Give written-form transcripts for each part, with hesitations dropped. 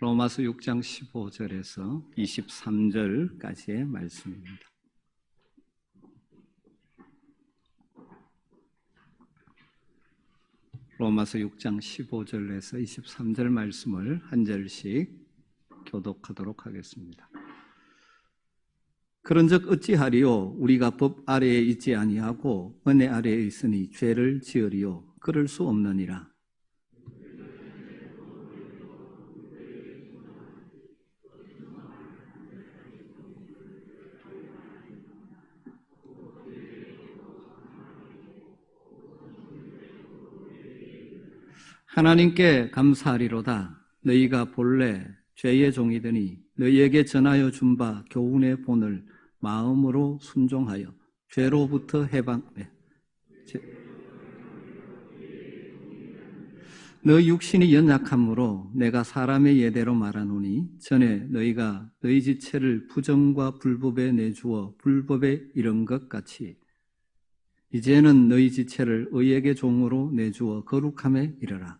로마서 6장 15절에서 23절까지의 말씀입니다. 로마서 6장 15절에서 23절 말씀을 한 절씩 교독하도록 하겠습니다. 그런즉 어찌하리요? 우리가 법 아래에 있지 아니하고 은혜 아래에 있으니 죄를 지으리요? 그럴 수 없느니라. 하나님께 감사하리로다. 너희가 본래 죄의 종이더니 너희에게 전하여 준 바 교훈의 본을 마음으로 순종하여 죄로부터 해방해. 너희 육신이 연약함으로 내가 사람의 예대로 말하노니 전에 너희가 너희 지체를 부정과 불법에 내주어 불법에 이른 것 같이 이제는 너희 지체를 의에게 종으로 내주어 거룩함에 이르라.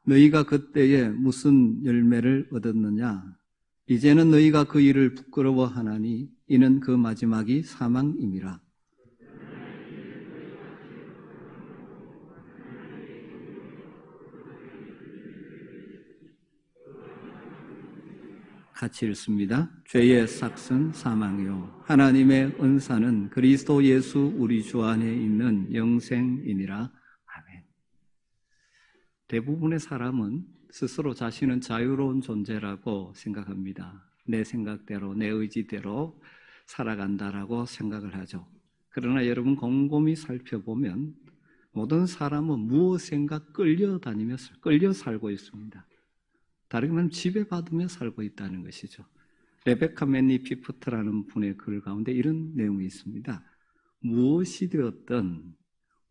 너희가 그때에 무슨 열매를 얻었느냐? 이제는 너희가 그 일을 부끄러워하나니 이는 그 마지막이 사망임이라. 같이 읽습니다. 죄의 삭은 사망이요 하나님의 은사는 그리스도 예수 우리 주 안에 있는 영생이니라. 아멘. 대부분의 사람은 스스로 자신은 자유로운 존재라고 생각합니다. 내 생각대로 내 의지대로 살아간다라고 생각을 하죠. 그러나 여러분 곰곰이 살펴보면 모든 사람은 무엇인가 끌려 살고 있습니다. 다르게 말하면 지배받으며 살고 있다는 것이죠. 레베카 맨니 피프트라는 분의 글 가운데 이런 내용이 있습니다. 무엇이 되었든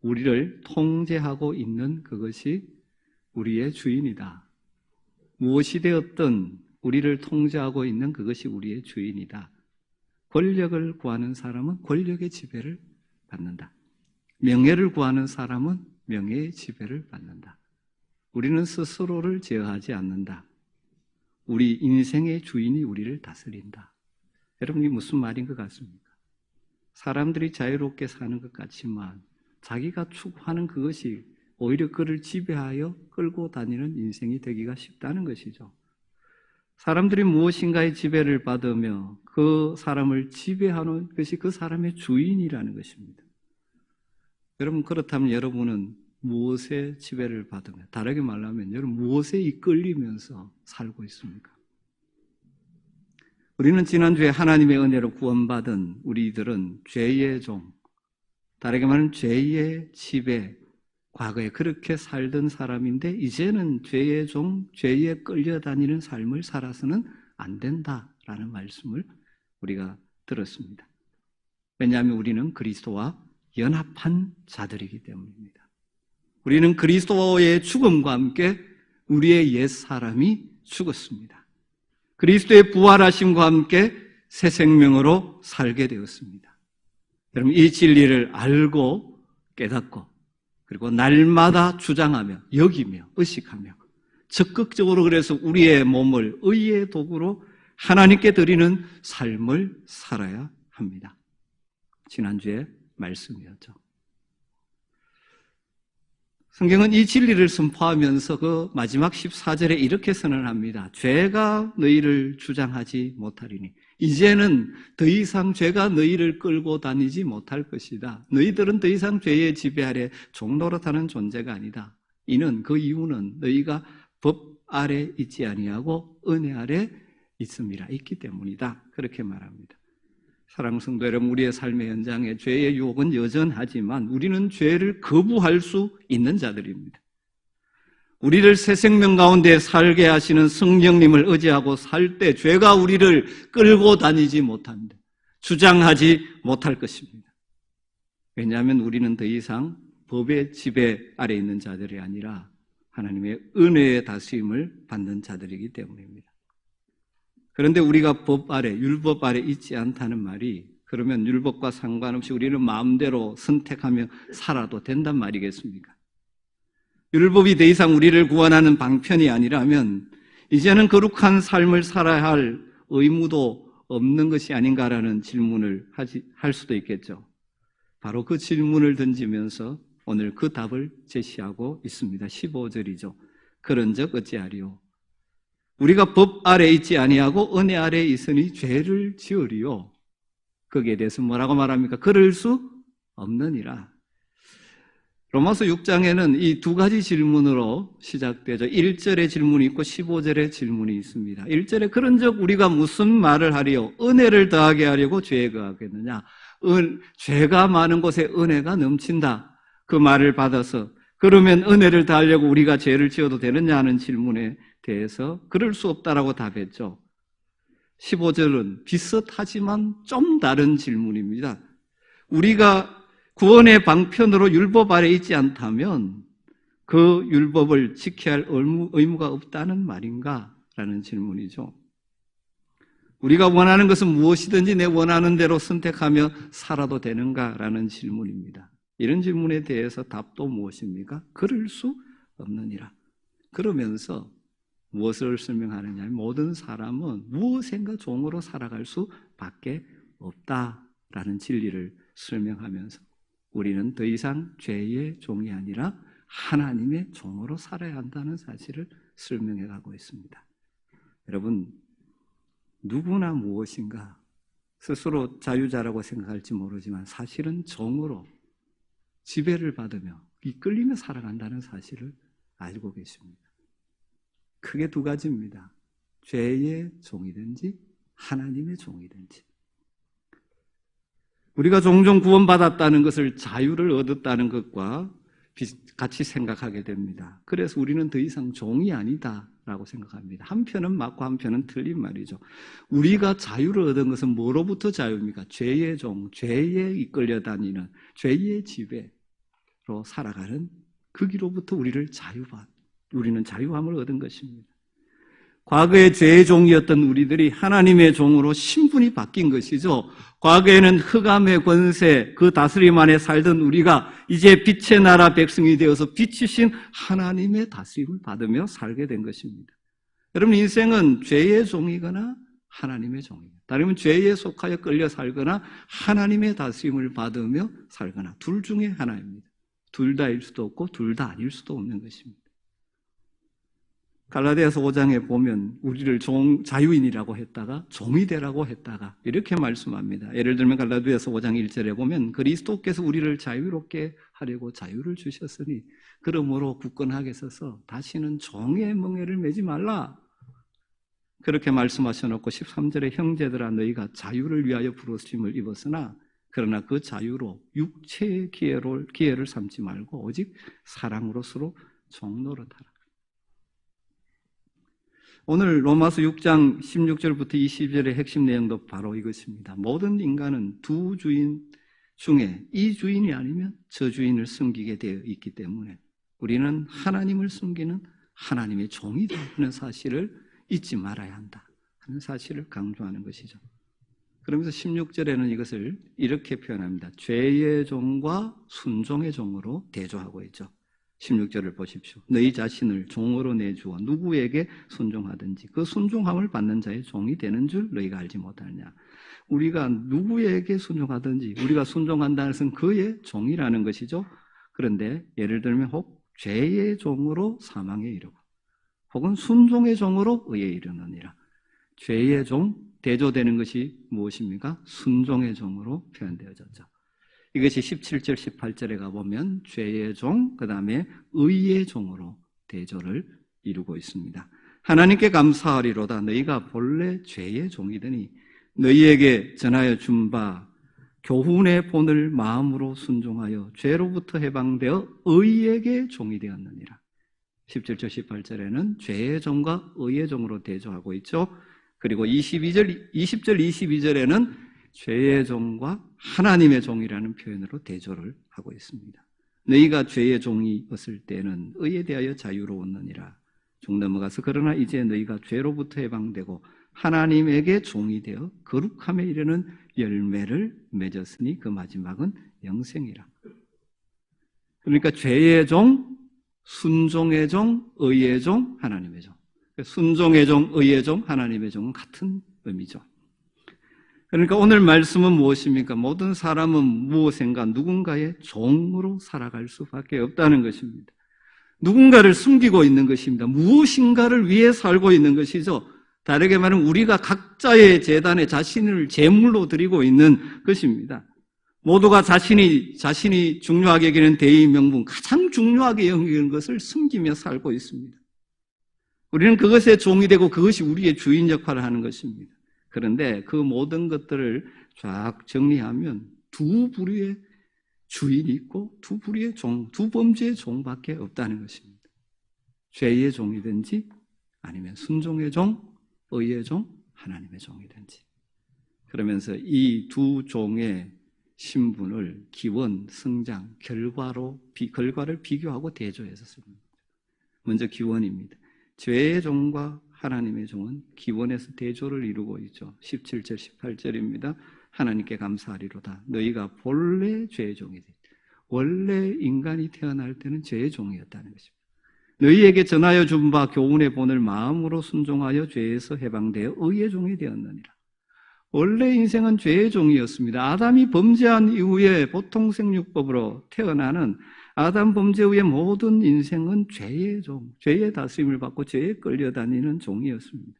우리를 통제하고 있는 그것이 우리의 주인이다. 무엇이 되었든 우리를 통제하고 있는 그것이 우리의 주인이다. 권력을 구하는 사람은 권력의 지배를 받는다. 명예를 구하는 사람은 명예의 지배를 받는다. 우리는 스스로를 제어하지 않는다. 우리 인생의 주인이 우리를 다스린다. 여러분 이게 무슨 말인 것 같습니까? 사람들이 자유롭게 사는 것 같지만 자기가 추구하는 그것이 오히려 그를 지배하여 끌고 다니는 인생이 되기가 쉽다는 것이죠. 사람들이 무엇인가의 지배를 받으며 그 사람을 지배하는 것이 그 사람의 주인이라는 것입니다. 여러분 그렇다면 여러분은 무엇의 지배를 받으며, 다르게 말하면 여러분 무엇에 이끌리면서 살고 있습니까? 우리는 지난주에 하나님의 은혜로 구원받은 우리들은 죄의 종, 다르게 말하면 죄의 지배, 과거에 그렇게 살던 사람인데 이제는 죄의 종, 죄에 끌려다니는 삶을 살아서는 안 된다라는 말씀을 우리가 들었습니다. 왜냐하면 우리는 그리스도와 연합한 자들이기 때문입니다. 우리는 그리스도의 죽음과 함께 우리의 옛사람이 죽었습니다. 그리스도의 부활하심과 함께 새 생명으로 살게 되었습니다. 여러분 이 진리를 알고 깨닫고 그리고 날마다 주장하며 여기며 의식하며 적극적으로 그래서 우리의 몸을 의의 도구로 하나님께 드리는 삶을 살아야 합니다. 지난주에 말씀이었죠. 성경은 이 진리를 선포하면서 그 마지막 14절에 이렇게 선언합니다. 죄가 너희를 주장하지 못하리니 이제는 더 이상 죄가 너희를 끌고 다니지 못할 것이다. 너희들은 더 이상 죄의 지배 아래 종노릇하는 존재가 아니다. 그 이유는 너희가 법 아래 있지 아니하고 은혜 아래 있기 때문이다. 그렇게 말합니다. 사랑하는 성도 여러분, 우리의 삶의 현장에 죄의 유혹은 여전하지만 우리는 죄를 거부할 수 있는 자들입니다. 우리를 새 생명 가운데 살게 하시는 성령님을 의지하고 살 때 죄가 우리를 끌고 다니지 못한다. 주장하지 못할 것입니다. 왜냐하면 우리는 더 이상 법의 지배 아래 있는 자들이 아니라 하나님의 은혜의 다스림을 받는 자들이기 때문입니다. 그런데 우리가 법 아래, 율법 아래 있지 않다는 말이 그러면 율법과 상관없이 우리는 마음대로 선택하며 살아도 된단 말이겠습니까? 율법이 더 이상 우리를 구원하는 방편이 아니라면 이제는 거룩한 삶을 살아야 할 의무도 없는 것이 아닌가라는 질문을 할 수도 있겠죠. 바로 그 질문을 던지면서 오늘 그 답을 제시하고 있습니다. 15절이죠. 그런즉 어찌하리요? 우리가 법 아래 있지 아니하고 은혜 아래 있으니 죄를 지으리요. 거기에 대해서 뭐라고 말합니까? 그럴 수 없느니라. 로마서 6장에는 이 두 가지 질문으로 시작되죠. 1절의 질문이 있고 15절의 질문이 있습니다. 1절에 그런즉 우리가 무슨 말을 하리요? 은혜를 더하게 하려고 죄에 거하겠느냐? 죄가 많은 곳에 은혜가 넘친다. 그 말을 받아서 그러면 은혜를 더하려고 우리가 죄를 지어도 되느냐 하는 질문에 대해서 그럴 수 없다라고 답했죠. 15절은 비슷하지만 좀 다른 질문입니다. 우리가 구원의 방편으로 율법 아래 있지 않다면 그 율법을 지켜야 할 의무가 없다는 말인가? 라는 질문이죠. 우리가 원하는 것은 무엇이든지 내 원하는 대로 선택하며 살아도 되는가? 라는 질문입니다. 이런 질문에 대해서 답도 무엇입니까? 그럴 수 없느니라. 그러면서 무엇을 설명하느냐? 모든 사람은 무엇인가 종으로 살아갈 수밖에 없다라는 진리를 설명하면서 우리는 더 이상 죄의 종이 아니라 하나님의 종으로 살아야 한다는 사실을 설명해 가고 있습니다. 여러분, 누구나 무엇인가 스스로 자유자라고 생각할지 모르지만 사실은 종으로 지배를 받으며 이끌리며 살아간다는 사실을 알고 계십니다. 크게 두 가지입니다. 죄의 종이든지 하나님의 종이든지. 우리가 종종 구원받았다는 것을 자유를 얻었다는 것과 같이 생각하게 됩니다. 그래서 우리는 더 이상 종이 아니다라고 생각합니다. 한편은 맞고 한편은 틀린 말이죠. 우리가 자유를 얻은 것은 뭐로부터 자유입니까? 죄의 종, 죄에 이끌려 다니는 죄의 지배로 살아가는 그 길로부터 우리는 자유함을 얻은 것입니다. 과거의 죄의 종이었던 우리들이 하나님의 종으로 신분이 바뀐 것이죠. 과거에는 흑암의 권세, 그 다스림 안에 살던 우리가 이제 빛의 나라 백성이 되어서 빛이신 하나님의 다스림을 받으며 살게 된 것입니다. 여러분, 인생은 죄의 종이거나 하나님의 종이거나, 다르면 죄에 속하여 끌려 살거나 하나님의 다스림을 받으며 살거나 둘 중에 하나입니다. 둘 다일 수도 없고 둘 다 아닐 수도 없는 것입니다. 갈라디아서 5장에 보면 우리를 자유인이라고 했다가 종이 되라고 했다가 이렇게 말씀합니다. 예를 들면 갈라디아서 5장 1절에 보면 그리스도께서 우리를 자유롭게 하려고 자유를 주셨으니 그러므로 굳건하게 서서 다시는 종의 멍에를 매지 말라. 그렇게 말씀하셔놓고 13절에 형제들아 너희가 자유를 위하여 부르심을 입었으나 그러나 그 자유로 육체의 기회를 삼지 말고 오직 사랑으로 서로 종노릇하라. 오늘 로마서 6장 16절부터 20절의 핵심 내용도 바로 이것입니다. 모든 인간은 두 주인 중에 이 주인이 아니면 저 주인을 섬기게 되어 있기 때문에 우리는 하나님을 섬기는 하나님의 종이 되는 사실을 잊지 말아야 한다 하는 사실을 강조하는 것이죠. 그러면서 16절에는 이것을 이렇게 표현합니다. 죄의 종과 순종의 종으로 대조하고 있죠. 16절을 보십시오. 너희 자신을 종으로 내주어 누구에게 순종하든지 그 순종함을 받는 자의 종이 되는 줄 너희가 알지 못하느냐. 우리가 누구에게 순종하든지 우리가 순종한다는 것은 그의 종이라는 것이죠. 그런데 예를 들면 혹 죄의 종으로 사망에 이르고 혹은 순종의 종으로 의에 이르느니라. 죄의 종, 대조되는 것이 무엇입니까? 순종의 종으로 표현되어졌죠. 이것이 17절, 18절에 가보면 죄의 종, 그 다음에 의의 종으로 대조를 이루고 있습니다. 하나님께 감사하리로다. 너희가 본래 죄의 종이더니 너희에게 전하여 준 바 교훈의 본을 마음으로 순종하여 죄로부터 해방되어 의에게 종이 되었느니라. 17절, 18절에는 죄의 종과 의의 종으로 대조하고 있죠. 그리고 20절, 22절에는 죄의 종과 하나님의 종이라는 표현으로 대조를 하고 있습니다. 너희가 죄의 종이었을 때는 의에 대하여 자유로웠느니라. 쭉 넘어가서 그러나 이제 너희가 죄로부터 해방되고 하나님에게 종이 되어 거룩함에 이르는 열매를 맺었으니 그 마지막은 영생이라. 그러니까 죄의 종, 순종의 종, 의의 종, 하나님의 종. 순종의 종, 의의 종, 하나님의 종은 같은 의미죠. 그러니까 오늘 말씀은 무엇입니까? 모든 사람은 무엇인가 누군가의 종으로 살아갈 수밖에 없다는 것입니다. 누군가를 숨기고 있는 것입니다. 무엇인가를 위해 살고 있는 것이죠. 다르게 말하면 우리가 각자의 제단에 자신을 제물로 드리고 있는 것입니다. 모두가 자신이 중요하게 여기는 대의 명분, 가장 중요하게 여기는 것을 숨기며 살고 있습니다. 우리는 그것의 종이 되고 그것이 우리의 주인 역할을 하는 것입니다. 그런데 그 모든 것들을 쫙 정리하면 두 부류의 주인이 있고 두 부류의 종, 두 범죄의 종밖에 없다는 것입니다. 죄의 종이든지 아니면 순종의 종, 의의 종, 하나님의 종이든지. 그러면서 이 두 종의 신분을 기원, 성장, 결과를 비교하고 대조해서 씁니다. 먼저 기원입니다. 죄의 종과 하나님의 종은 기원에서 대조를 이루고 있죠. 17절, 18절입니다. 하나님께 감사하리로다. 너희가 본래 죄의 종이지. 원래 인간이 태어날 때는 죄의 종이었다는 것입니다. 너희에게 전하여 준 바 교훈의 본을 마음으로 순종하여 죄에서 해방되어 의의 종이 되었느니라. 원래 인생은 죄의 종이었습니다. 아담이 범죄한 이후에 보통 생육법으로 태어나는 아담 범죄 후의 모든 인생은 죄의 종, 죄의 다스림을 받고 죄에 끌려다니는 종이었습니다.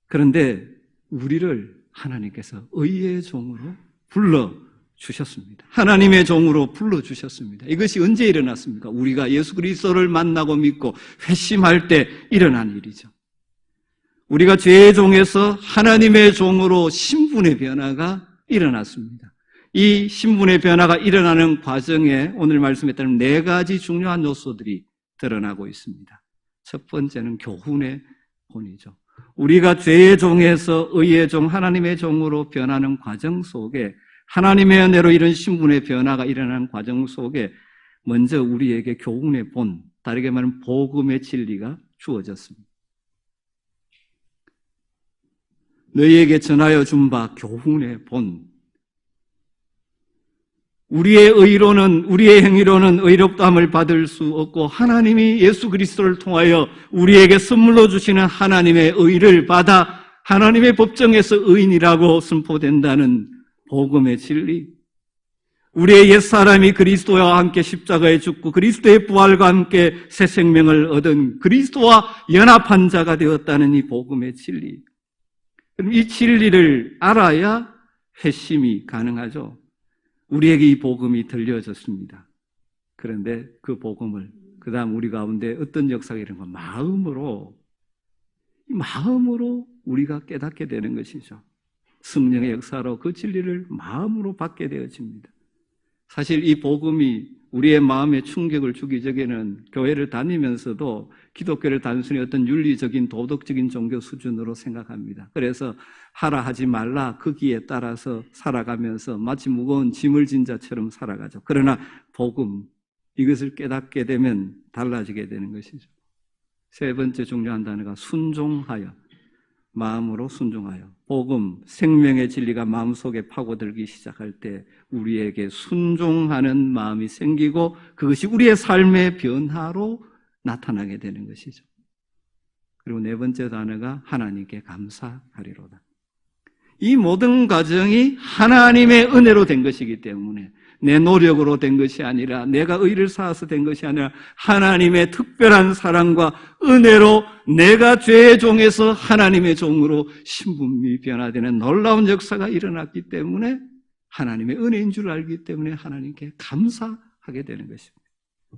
그런데 우리를 하나님께서 의의 종으로 불러주셨습니다. 하나님의 종으로 불러주셨습니다. 이것이 언제 일어났습니까? 우리가 예수 그리스도를 만나고 믿고 회심할 때 일어난 일이죠. 우리가 죄의 종에서 하나님의 종으로 신분의 변화가 일어났습니다. 이 신분의 변화가 일어나는 과정에 오늘 말씀에 따르면 네 가지 중요한 요소들이 드러나고 있습니다. 첫 번째는 교훈의 본이죠. 우리가 죄의 종에서 의의 종, 하나님의 종으로 변하는 과정 속에 하나님의 은혜로 이런 신분의 변화가 일어나는 과정 속에 먼저 우리에게 교훈의 본, 다르게 말하면 복음의 진리가 주어졌습니다. 너희에게 전하여 준 바 교훈의 본. 우리의 의로는, 우리의 행위로는 의롭다함을 받을 수 없고 하나님이 예수 그리스도를 통하여 우리에게 선물로 주시는 하나님의 의를 받아 하나님의 법정에서 의인이라고 선포된다는 복음의 진리. 우리의 옛사람이 그리스도와 함께 십자가에 죽고 그리스도의 부활과 함께 새 생명을 얻은 그리스도와 연합한 자가 되었다는 이 복음의 진리. 이 진리를 알아야 회심이 가능하죠. 우리에게 이 복음이 들려졌습니다. 그런데 그 복음을 그 다음 우리 가운데 어떤 역사가 일어난 건 마음으로 우리가 깨닫게 되는 것이죠. 성령의 역사로 그 진리를 마음으로 받게 되어집니다. 사실 이 복음이 우리의 마음에 충격을 주기 전에는 교회를 다니면서도 기독교를 단순히 어떤 윤리적인 도덕적인 종교 수준으로 생각합니다. 그래서 하라 하지 말라 거기에 따라서 살아가면서 마치 무거운 짐을 진 자처럼 살아가죠. 그러나 복음, 이것을 깨닫게 되면 달라지게 되는 것이죠. 세 번째 중요한 단어가 순종하여, 마음으로 순종하여. 복음, 생명의 진리가 마음속에 파고들기 시작할 때 우리에게 순종하는 마음이 생기고 그것이 우리의 삶의 변화로 나타나게 되는 것이죠. 그리고 네 번째 단어가 하나님께 감사하리로다. 이 모든 과정이 하나님의 은혜로 된 것이기 때문에 내 노력으로 된 것이 아니라 내가 의를 쌓아서 된 것이 아니라 하나님의 특별한 사랑과 은혜로 내가 죄의 종에서 하나님의 종으로 신분이 변화되는 놀라운 역사가 일어났기 때문에 하나님의 은혜인 줄 알기 때문에 하나님께 감사하게 되는 것입니다.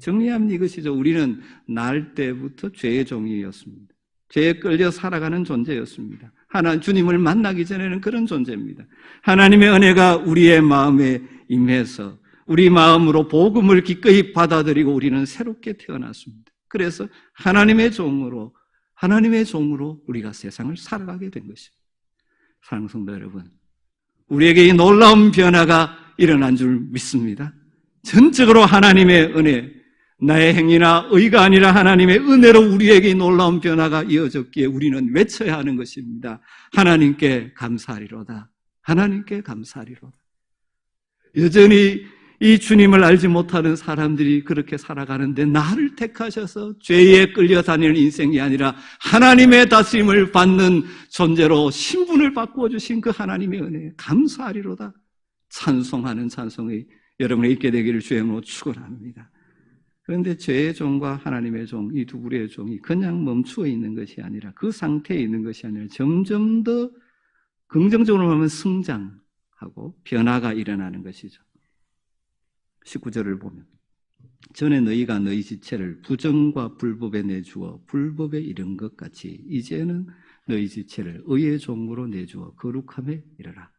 정리하면 이것이죠. 우리는 날 때부터 죄의 종이었습니다. 죄에 끌려 살아가는 존재였습니다. 주님을 만나기 전에는 그런 존재입니다. 하나님의 은혜가 우리의 마음에 임해서 우리 마음으로 복음을 기꺼이 받아들이고 우리는 새롭게 태어났습니다. 그래서 하나님의 종으로 우리가 세상을 살아가게 된 것입니다. 사랑하는 성도 여러분, 우리에게 이 놀라운 변화가 일어난 줄 믿습니다. 전적으로 하나님의 은혜, 나의 행위나 의가 아니라 하나님의 은혜로 우리에게 이 놀라운 변화가 이어졌기에 우리는 외쳐야 하는 것입니다. 하나님께 감사하리로다. 하나님께 감사하리로다. 여전히 이 주님을 알지 못하는 사람들이 그렇게 살아가는데 나를 택하셔서 죄에 끌려다니는 인생이 아니라 하나님의 다스림을 받는 존재로 신분을 바꾸어 주신 그 하나님의 은혜에 감사하리로다. 찬송하는 찬송이 여러분에 있게 되기를 주의 이름으로 축원합니다. 그런데 죄의 종과 하나님의 종, 이 두 부류의 종이 그냥 멈추어 있는 것이 아니라 그 상태에 있는 것이 아니라 점점 더 긍정적으로 보면 성장하고 변화가 일어나는 것이죠. 19절을 보면 전에 너희가 너희 지체를 부정과 불법에 내주어 불법에 이른 것 같이 이제는 너희 지체를 의의 종으로 내주어 거룩함에 이르라.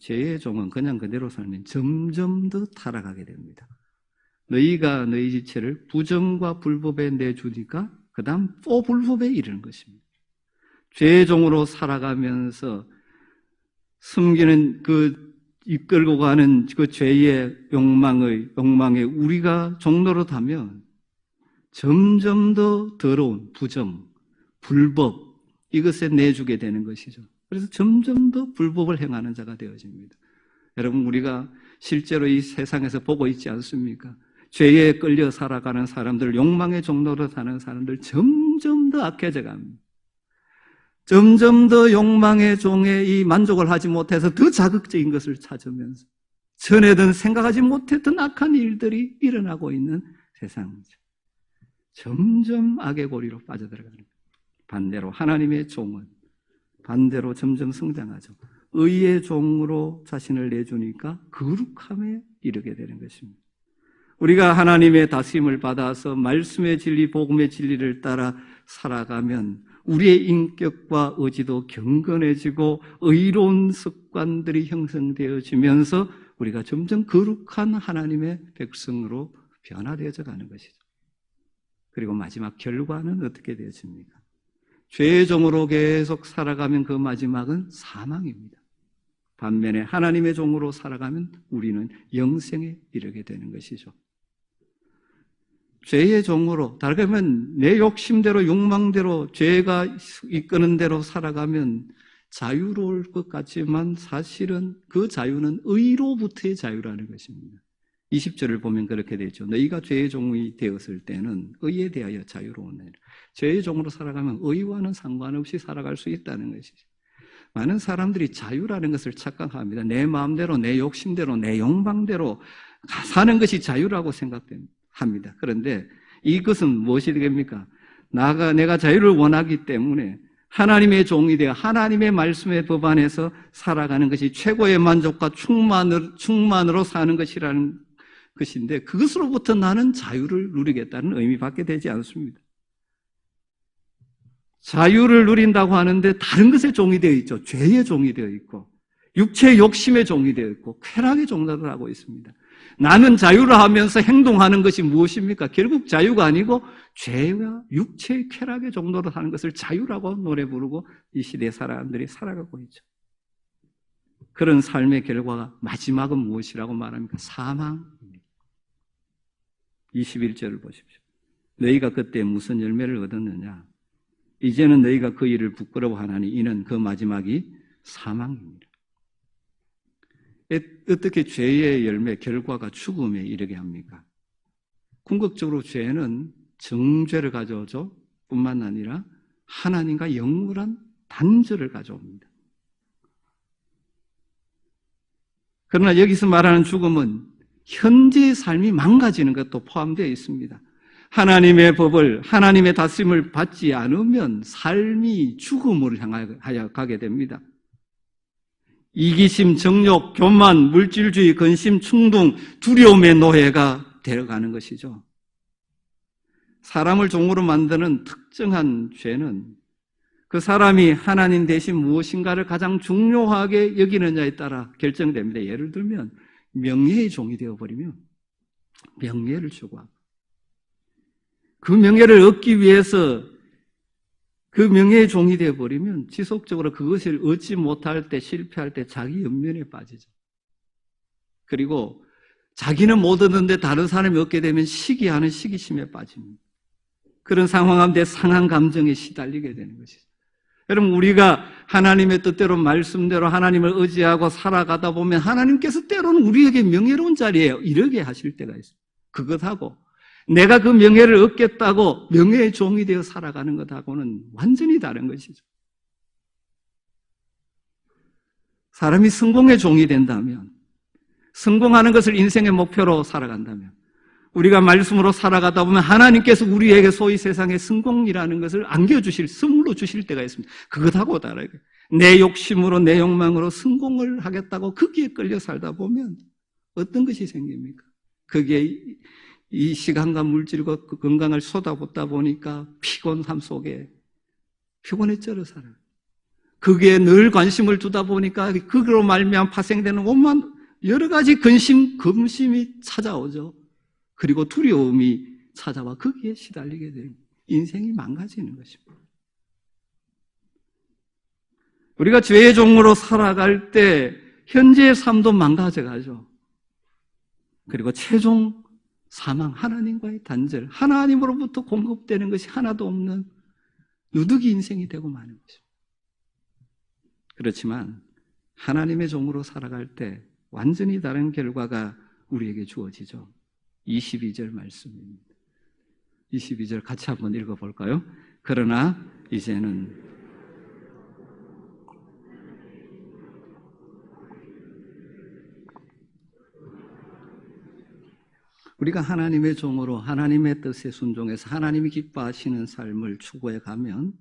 죄의 종은 그냥 그대로 살면 점점 더 타락하게 됩니다. 너희가 너희 지체를 부정과 불법에 내주니까 그 다음 또 불법에 이르는 것입니다. 죄의 종으로 살아가면서 숨기는 이끌고 가는 그 죄의 욕망에 우리가 종로로 타면 점점 더 더러운 부정, 불법 이것에 내주게 되는 것이죠. 그래서 점점 더 불법을 행하는 자가 되어집니다. 여러분 우리가 실제로 이 세상에서 보고 있지 않습니까? 죄에 끌려 살아가는 사람들, 욕망의 종로로 사는 사람들 점점 더 악해져 갑니다. 점점 더 욕망의 종에 이 만족을 하지 못해서 더 자극적인 것을 찾으면서 전에든 생각하지 못했던 악한 일들이 일어나고 있는 세상이죠. 점점 악의 고리로 빠져들어가는 거예요. 반대로 하나님의 종은 반대로 점점 성장하죠. 의의 종으로 자신을 내주니까 거룩함에 이르게 되는 것입니다. 우리가 하나님의 다스림을 받아서 말씀의 진리, 복음의 진리를 따라 살아가면 우리의 인격과 의지도 경건해지고 의로운 습관들이 형성되어지면서 우리가 점점 거룩한 하나님의 백성으로 변화되어져 가는 것이죠. 그리고 마지막 결과는 어떻게 되어집니까? 죄의 종으로 계속 살아가면 그 마지막은 사망입니다. 반면에 하나님의 종으로 살아가면 우리는 영생에 이르게 되는 것이죠. 죄의 종으로, 다르게 하면 내 욕심대로 욕망대로 죄가 이끄는 대로 살아가면 자유로울 것 같지만 사실은 그 자유는 의로부터의 자유라는 것입니다. 20절을 보면 그렇게 되죠. 너희가 죄의 종이 되었을 때는 의에 대하여 자유로우니라. 죄의 종으로 살아가면 의와는 상관없이 살아갈 수 있다는 것이죠. 많은 사람들이 자유라는 것을 착각합니다. 내 마음대로, 내 욕심대로, 내 욕망대로 사는 것이 자유라고 생각됩니다. 그런데 이것은 무엇이 되겠습니까? 내가 자유를 원하기 때문에 하나님의 종이 되어 하나님의 말씀의 법 안에서 살아가는 것이 최고의 만족과 충만으로 사는 것이라는 것인데 그것으로부터 나는 자유를 누리겠다는 의미 밖에 되지 않습니다. 자유를 누린다고 하는데 다른 것의 종이 되어 있죠. 죄의 종이 되어 있고 육체의 욕심의 종이 되어 있고 쾌락의 종로를 하고 있습니다. 나는 자유를 하면서 행동하는 것이 무엇입니까? 결국 자유가 아니고 죄와 육체의 쾌락의 종로를 하는 것을 자유라고 노래 부르고 이 시대의 사람들이 살아가고 있죠. 그런 삶의 결과가 마지막은 무엇이라고 말합니까? 사망입니다. 21절을 보십시오. 너희가 그때 무슨 열매를 얻었느냐? 이제는 너희가 그 일을 부끄러워하나니 이는 그 마지막이 사망입니다. 어떻게 죄의 열매, 결과가 죽음에 이르게 합니까? 궁극적으로 죄는 정죄를 가져오죠. 뿐만 아니라 하나님과 영원한 단절을 가져옵니다. 그러나 여기서 말하는 죽음은 현재의 삶이 망가지는 것도 포함되어 있습니다. 하나님의 법을, 하나님의 다스림을 받지 않으면 삶이 죽음으로 향하여 가게 됩니다. 이기심, 정욕, 교만, 물질주의, 근심, 충동, 두려움의 노예가 되어가는 것이죠. 사람을 종으로 만드는 특정한 죄는 그 사람이 하나님 대신 무엇인가를 가장 중요하게 여기느냐에 따라 결정됩니다. 예를 들면 명예의 종이 되어버리면 명예를 추구하고 그 명예를 얻기 위해서 그 명예의 종이 되어버리면 지속적으로 그것을 얻지 못할 때, 실패할 때 자기 연면에 빠지죠. 그리고 자기는 못 얻는데 다른 사람이 얻게 되면 시기하는 시기심에 빠집니다. 그런 상황 가운데 상한 감정에 시달리게 되는 것이죠. 여러분, 우리가 하나님의 뜻대로 말씀대로 하나님을 의지하고 살아가다 보면 하나님께서 때로는 우리에게 명예로운 자리에 이르게 하실 때가 있어요. 그것하고 내가 그 명예를 얻겠다고 명예의 종이 되어 살아가는 것하고는 완전히 다른 것이죠. 사람이 성공의 종이 된다면, 성공하는 것을 인생의 목표로 살아간다면, 우리가 말씀으로 살아가다 보면 하나님께서 우리에게 소위 세상의 성공이라는 것을 안겨주실, 선물로 주실 때가 있습니다. 그것하고 다르게 내 욕심으로, 내 욕망으로 성공을 하겠다고 거기에 끌려 살다 보면 어떤 것이 생깁니까? 그게 이 시간과 물질과 그 건강을 쏟아붓다 보니까 피곤함 속에 피곤에 쩔어 살아요. 그게 늘 관심을 두다 보니까 그로 말미암아 파생되는 온만 여러 가지 근심, 검심이 찾아오죠. 그리고 두려움이 찾아와 거기에 시달리게 되는 인생이 망가지는 것입니다. 우리가 죄의 종으로 살아갈 때 현재의 삶도 망가져가죠. 그리고 최종 사망, 하나님과의 단절, 하나님으로부터 공급되는 것이 하나도 없는 누더기 인생이 되고 마는 것입니다. 그렇지만 하나님의 종으로 살아갈 때 완전히 다른 결과가 우리에게 주어지죠. 22절 말씀입니다. 22절 같이 한번 읽어볼까요? 그러나 이제는 우리가 하나님의 종으로 하나님의 뜻에 순종해서 하나님이 기뻐하시는 삶을 추구해 가면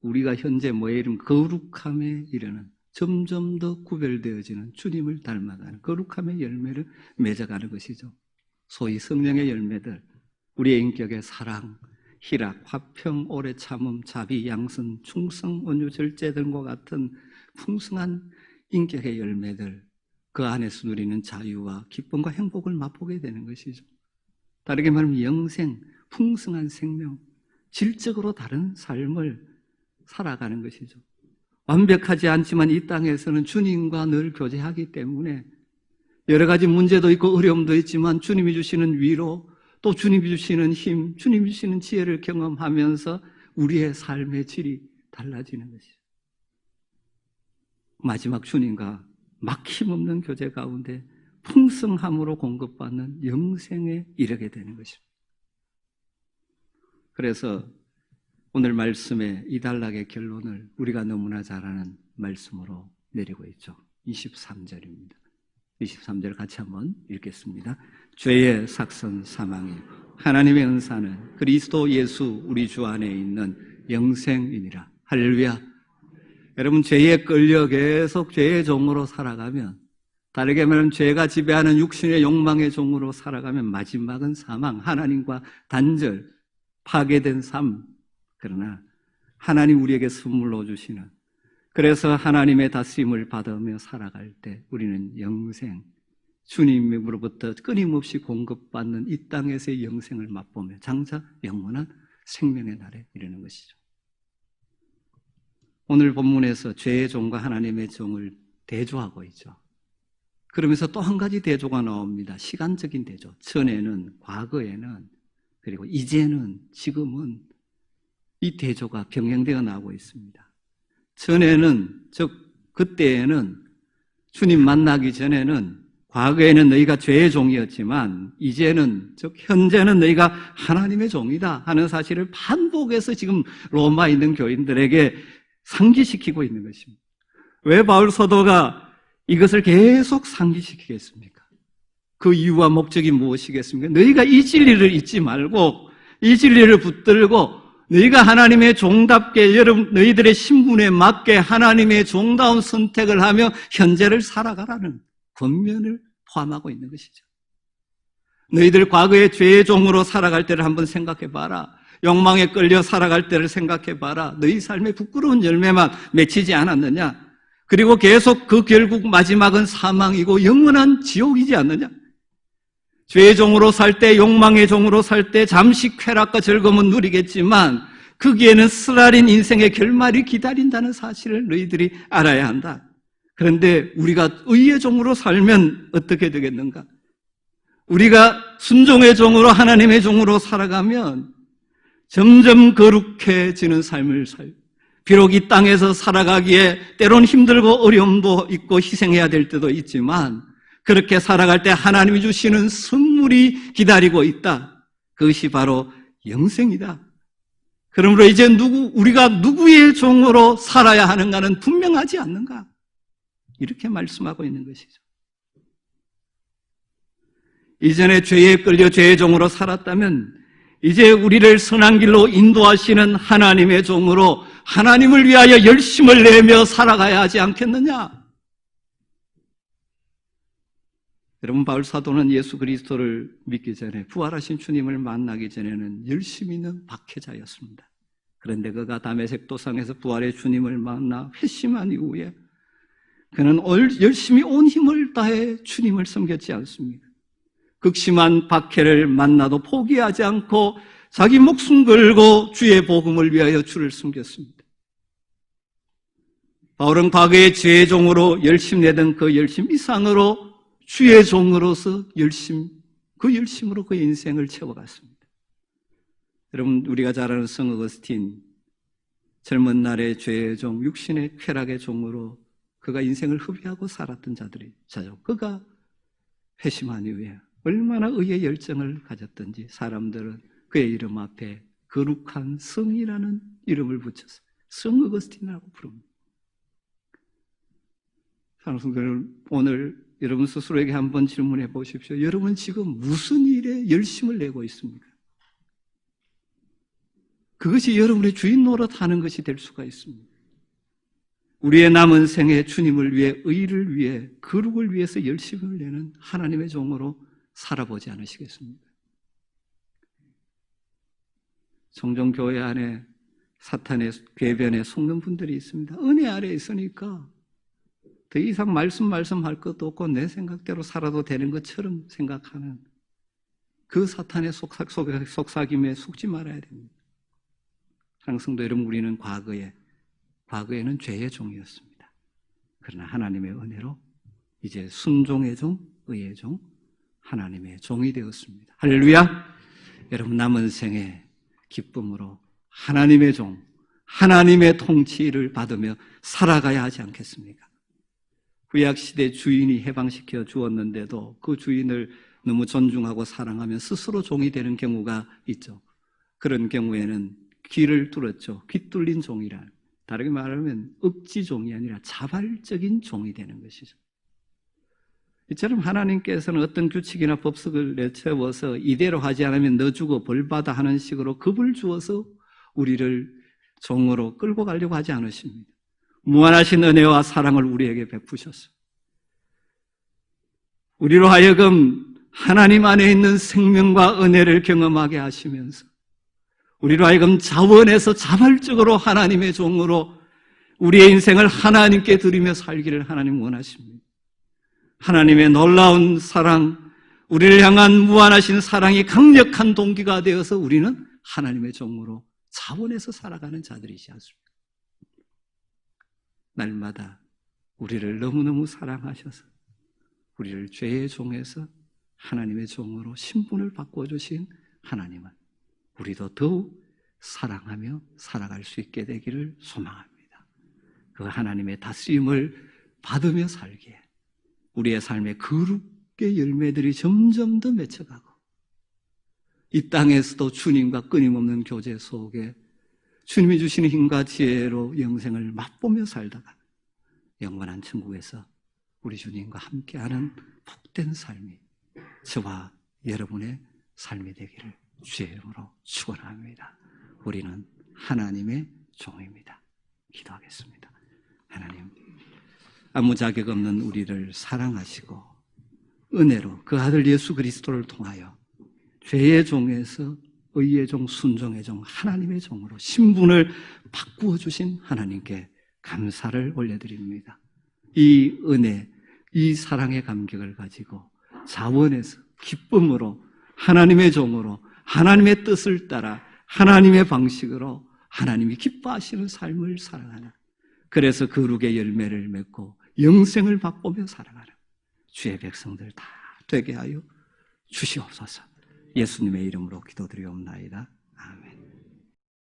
우리가 현재 뭐에 이르면 거룩함에 이르는, 점점 더 구별되어지는 주님을 닮아가는 거룩함의 열매를 맺어가는 것이죠. 소위 성령의 열매들, 우리의 인격의 사랑, 희락, 화평, 오래 참음, 자비, 양선, 충성, 온유, 절제 등과 같은 풍성한 인격의 열매들, 그 안에서 누리는 자유와 기쁨과 행복을 맛보게 되는 것이죠. 다르게 말하면 영생, 풍성한 생명, 질적으로 다른 삶을 살아가는 것이죠. 완벽하지 않지만 이 땅에서는 주님과 늘 교제하기 때문에 여러 가지 문제도 있고 어려움도 있지만 주님이 주시는 위로, 또 주님이 주시는 힘, 주님이 주시는 지혜를 경험하면서 우리의 삶의 질이 달라지는 것이죠. 마지막 주님과 막힘없는 교제 가운데 풍성함으로 공급받는 영생에 이르게 되는 것입니다. 그래서 오늘 말씀의 이 단락의 결론을 우리가 너무나 잘 아는 말씀으로 내리고 있죠. 23절입니다. 23절 같이 한번 읽겠습니다. 죄의 삭선 사망이 하나님의 은사는 그리스도 예수 우리 주 안에 있는 영생이니라. 할렐루야. 여러분, 죄에 끌려 계속 죄의 종으로 살아가면, 다르게 말하면 죄가 지배하는 육신의 욕망의 종으로 살아가면 마지막은 사망, 하나님과 단절, 파괴된 삶. 그러나 하나님 우리에게 선물로 주시는, 그래서 하나님의 다스림을 받으며 살아갈 때 우리는 영생, 주님으로부터 끊임없이 공급받는 이 땅에서의 영생을 맛보며 장차 영원한 생명의 날에 이르는 것이죠. 오늘 본문에서 죄의 종과 하나님의 종을 대조하고 있죠. 그러면서 또 한 가지 대조가 나옵니다. 시간적인 대조. 전에는, 과거에는, 그리고 이제는, 지금은 이 대조가 병행되어 나오고 있습니다. 전에는, 즉 그때에는, 주님 만나기 전에는, 과거에는 너희가 죄의 종이었지만 이제는, 즉 현재는 너희가 하나님의 종이다 하는 사실을 반복해서 지금 로마에 있는 교인들에게 상기시키고 있는 것입니다. 왜 바울 사도가 이것을 계속 상기시키겠습니까? 그 이유와 목적이 무엇이겠습니까? 너희가 이 진리를 잊지 말고 이 진리를 붙들고 너희가 하나님의 종답게, 여러분 너희들의 신분에 맞게 하나님의 종다운 선택을 하며 현재를 살아가라는 권면을 포함하고 있는 것이죠. 너희들 과거의 죄의 종으로 살아갈 때를 한번 생각해 봐라. 욕망에 끌려 살아갈 때를 생각해 봐라. 너희 삶에 부끄러운 열매만 맺히지 않았느냐? 그리고 계속 그 결국 마지막은 사망이고 영원한 지옥이지 않느냐? 죄의 종으로 살 때, 욕망의 종으로 살 때 잠시 쾌락과 즐거움은 누리겠지만 거기에는 쓰라린 인생의 결말이 기다린다는 사실을 너희들이 알아야 한다. 그런데 우리가 의의 종으로 살면 어떻게 되겠는가? 우리가 순종의 종으로, 하나님의 종으로 살아가면 점점 거룩해지는 삶을 비록 이 땅에서 살아가기에 때론 힘들고 어려움도 있고 희생해야 될 때도 있지만 그렇게 살아갈 때 하나님이 주시는 선물이 기다리고 있다. 그것이 바로 영생이다. 그러므로 이제 우리가 누구의 종으로 살아야 하는가는 분명하지 않는가? 이렇게 말씀하고 있는 것이죠. 이전에 죄에 끌려 죄의 종으로 살았다면 이제 우리를 선한 길로 인도하시는 하나님의 종으로 하나님을 위하여 열심을 내며 살아가야 하지 않겠느냐? 여러분, 바울 사도는 예수 그리스도를 믿기 전에, 부활하신 주님을 만나기 전에는 열심히 있는 박해자였습니다. 그런데 그가 다메섹 도상에서 부활의 주님을 만나 회심한 이후에 그는 열심히 온 힘을 다해 주님을 섬겼지 않습니까? 극심한 박해를 만나도 포기하지 않고 자기 목숨 걸고 주의 복음을 위하여 주를 섬겼습니다. 바울은 과거의 죄의 종으로 열심 내던 그 열심 이상으로 주의 종으로서 그 열심으로 그의 인생을 채워갔습니다. 여러분, 우리가 잘 아는 성 어거스틴, 젊은 날의 죄의 종, 육신의 쾌락의 종으로 그가 인생을 흡입하고 살았던 자죠. 그가 회심한 이후에 얼마나 의의 열정을 가졌던지 사람들은 그의 이름 앞에 거룩한 성이라는 이름을 붙여서 성 어거스틴이라고 부릅니다. 사랑하는 오늘 여러분 스스로에게 한번 질문해 보십시오. 여러분 지금 무슨 일에 열심을 내고 있습니까? 그것이 여러분의 주인 노릇하는 것이 될 수가 있습니다. 우리의 남은 생에 주님을 위해, 의를 위해, 거룩을 위해서 열심을 내는 하나님의 종으로 살아보지 않으시겠습니까? 종종 교회 안에 사탄의 궤변에 속는 분들이 있습니다. 은혜 아래에 있으니까 더 이상 말씀할 것도 없고 내 생각대로 살아도 되는 것처럼 생각하는 그 사탄의 속삭임에 속지 말아야 됩니다. 상승도 여러분, 우리는 과거에는 죄의 종이었습니다. 그러나 하나님의 은혜로 이제 순종의 종, 의의 종, 하나님의 종이 되었습니다. 할렐루야! 여러분 남은 생에 기쁨으로 하나님의 종, 하나님의 통치를 받으며 살아가야 하지 않겠습니까? 구약시대 주인이 해방시켜 주었는데도 그 주인을 너무 존중하고 사랑하면 스스로 종이 되는 경우가 있죠. 그런 경우에는 귀를 뚫었죠. 귀 뚫린 종이란, 다르게 말하면 억지종이 아니라 자발적인 종이 되는 것이죠. 이처럼 하나님께서는 어떤 규칙이나 법칙을 내세워서 이대로 하지 않으면 너 죽어 벌받아 하는 식으로 겁을 주어서 우리를 종으로 끌고 가려고 하지 않으십니다. 무한하신 은혜와 사랑을 우리에게 베푸셨어요. 우리로 하여금 하나님 안에 있는 생명과 은혜를 경험하게 하시면서 우리로 하여금 자원해서 자발적으로 하나님의 종으로 우리의 인생을 하나님께 드리며 살기를 하나님 원하십니다. 하나님의 놀라운 사랑, 우리를 향한 무한하신 사랑이 강력한 동기가 되어서 우리는 하나님의 종으로 자원해서 살아가는 자들이지 않습니까? 날마다 우리를 너무너무 사랑하셔서 우리를 죄의 종에서 하나님의 종으로 신분을 바꿔주신 하나님은 우리도 더욱 사랑하며 살아갈 수 있게 되기를 소망합니다. 그 하나님의 다스림을 받으며 살기에 우리의 삶의 거룩의 열매들이 점점 더 맺혀가고 이 땅에서도 주님과 끊임없는 교제 속에 주님이 주시는 힘과 지혜로 영생을 맛보며 살다가 영원한 천국에서 우리 주님과 함께하는 복된 삶이 저와 여러분의 삶이 되기를 주의 이름으로 축원합니다. 우리는 하나님의 종입니다. 기도하겠습니다. 하나님, 아무 자격 없는 우리를 사랑하시고 은혜로 그 아들 예수 그리스도를 통하여 죄의 종에서 의의 종, 순종의 종, 하나님의 종으로 신분을 바꾸어 주신 하나님께 감사를 올려드립니다. 이 은혜, 이 사랑의 감격을 가지고 자원해서 기쁨으로 하나님의 종으로 하나님의 뜻을 따라 하나님의 방식으로 하나님이 기뻐하시는 삶을 살아가는, 그래서 거룩의 열매를 맺고 영생을 맛보며 살아가는 주의 백성들 다 되게 하여 주시옵소서. 예수님의 이름으로 기도드리옵나이다. 아멘.